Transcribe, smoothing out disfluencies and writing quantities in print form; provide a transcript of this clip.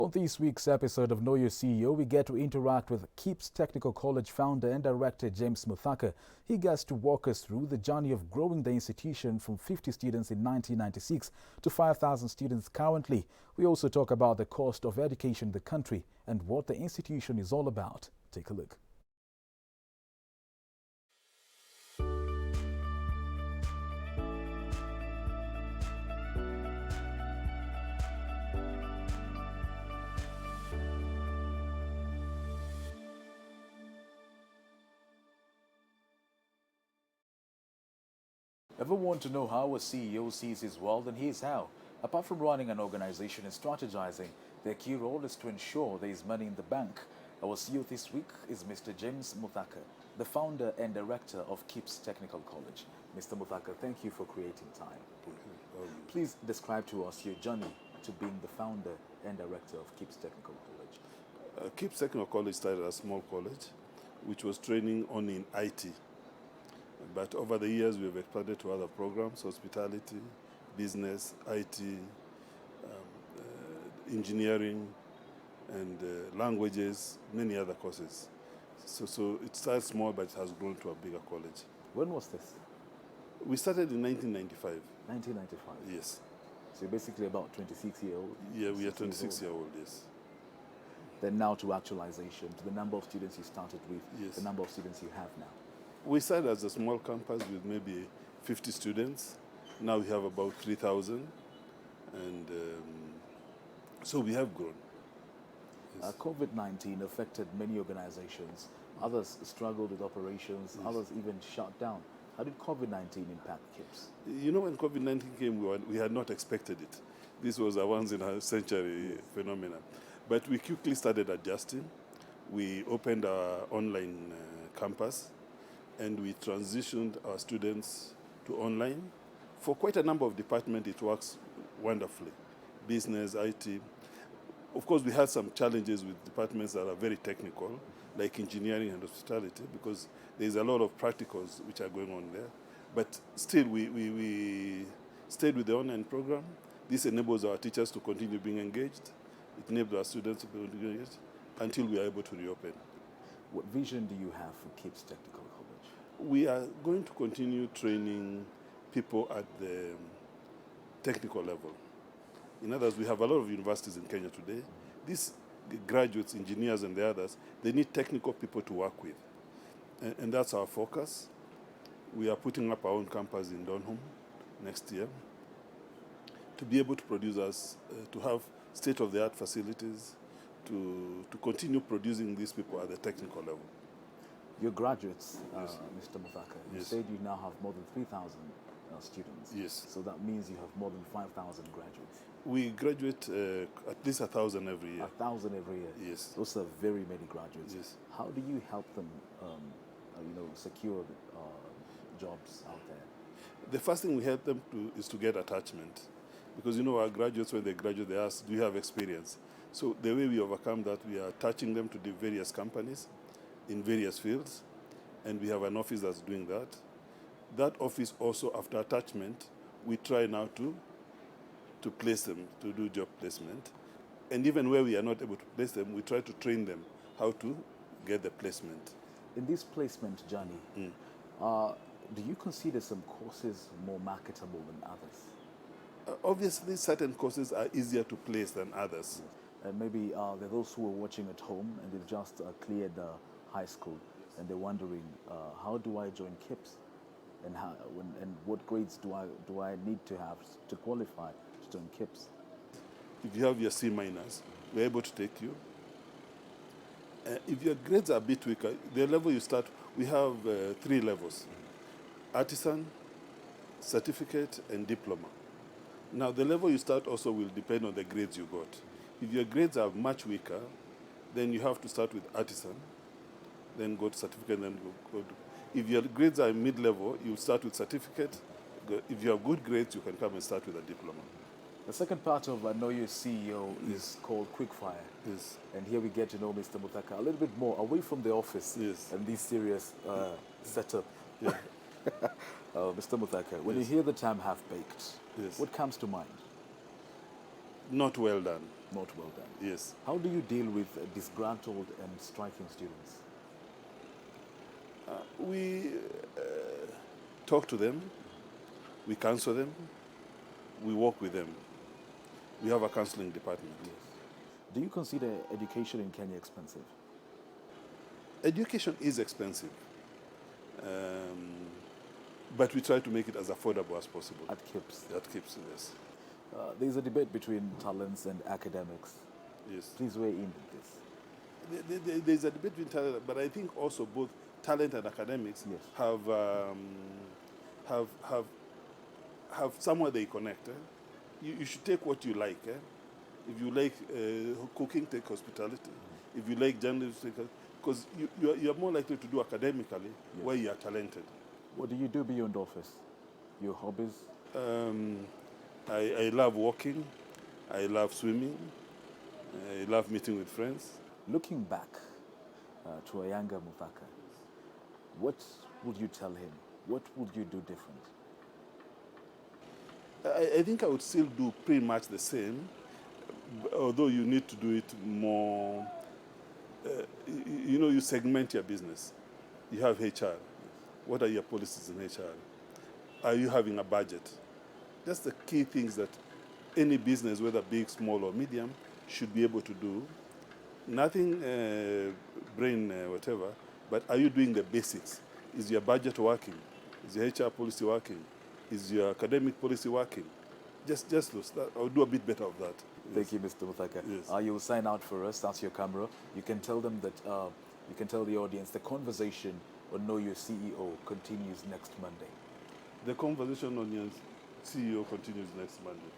On this week's episode of Know Your CEO, we get to interact with KIPS Technical College founder and director James Muthaka. He gets to walk us through the journey of growing the institution from 50 students in 1996 to 5,000 students currently. We also talk about the cost of education in the country and what the institution is all about. Take a look. Ever want to know how a CEO sees his world? And here's how. Apart from running an organization and strategizing, their key role is to ensure there is money in the bank. Our CEO this week is Mr. James Muthaka, the founder and director of KIPS Technical College. Mr. Muthaka, thank you for creating time. Please describe to us your journey to being the founder and director of KIPS Technical College. KIPS Technical College started as a small college, which was training only in IT. But over the years, we've expanded to other programs: hospitality, business, IT, engineering, and languages, many other courses. So it started small, but it has grown to a bigger college. When was this? We started in 1995. 1995? Yes. So you're basically about 26-year-old? Yeah, we are 26-year-old, yes. Then now to actualization, to the number of students you started with, yes. The number of students you have now. We started as a small campus with maybe 50 students. Now we have about 3,000. And so we have grown. Yes. COVID-19 affected many organizations. Others struggled with operations. Yes. Others even shut down. How did COVID-19 impact KIPS? You know, when COVID-19 came, we had not expected it. This was a once-in-a-century phenomenon. But we quickly started adjusting. We opened our online campus, and we transitioned our students to online. For quite a number of departments, it works wonderfully. Business, IT. Of course, we had some challenges with departments that are very technical, like engineering and hospitality, because there's a lot of practicals which are going on there. But still, we stayed with the online program. This enables our teachers to continue being engaged. It enables our students to be engaged until we are able to reopen. What vision do you have for KIPS Technical College? We are going to continue training people at the technical level. In others, we have a lot of universities in Kenya today. These graduates, engineers, and the others, they need technical people to work with. And that's our focus. We are putting up our own campus in Donholm next year to be able to produce us, to have state-of-the-art facilities, to continue producing these people at the technical level. Your graduates, yes. Mr. Muthaka, you yes. said you now have more than 3,000 students. Yes. So that means you have more than 5,000 graduates. We graduate at least 1,000 every year. 1,000 every year? Yes. Those are very many graduates. Yes. How do you help them, secure jobs out there? The first thing we help them to is to get attachment. Because, you know, our graduates, when they graduate, they ask, do you have experience? So the way we overcome that, we are attaching them to the various companies in various fields, and we have an office that's doing that. That office also, after attachment, we try now to place them, to do job placement. And even where we are not able to place them, we try to train them how to get the placement. In this placement journey, do you consider some courses more marketable than others? Obviously, certain courses are easier to place than others. Yes. And maybe there are those who are watching at home and they've just cleared high school and they're wondering, how do I join KIPS? And what grades do I need to have to qualify to join KIPS? If you have your C minus, we're able to take you. If your grades are a bit weaker, the level you start, we have 3 levels: artisan, certificate, and diploma. Now, the level you start also will depend on the grades you got. If your grades are much weaker, then you have to start with artisan, then go to certificate, then go to... If your grades are mid-level, you start with certificate. If you have good grades, you can come and start with a diploma. The second part of Know Your CEO is called Quickfire. Yes. And here we get to know Mr. Muthaka a little bit more, away from the office and this serious setup. Yeah. Mr. Muthaka, when you hear the term half-baked, what comes to mind? Not well done. Not well done. Yes. How do you deal with disgruntled and striking students? We talk to them, we counsel them, we work with them. We have a counseling department. Yes. Do you consider education in Kenya expensive? Education is expensive, but we try to make it as affordable as possible. At KIPS, At KIPS, yes. there's a debate between talents and academics. Yes. Please weigh in with this. There's a debate between talent, but I think also both talent and academics Yes. have somewhere they connect. You should take what you like. If you like cooking, take hospitality. If you like journalism, take because you are more likely to do academically Yes. where you are talented. What do you do beyond office? Your hobbies? I love walking. I love swimming. I love meeting with friends. Looking back to a younger Muthaka, what would you tell him? What would you do different? I think I would still do pretty much the same, although you need to do it more. You segment your business. You have HR. What are your policies in HR? Are you having a budget? That's the key things that any business, whether big, small, or medium, should be able to do. Nothing brain whatever, but are you doing the basics? Is your budget working? Is your HR policy working? Is your academic policy working? Just those. I'll do a bit better of that. Thank you, Mr. Muthaka. Yes. You will sign out for us. That's your camera. You can tell them that, you can tell the audience the conversation on Know Your CEO continues next Monday. The conversation on your CEO continues next Monday.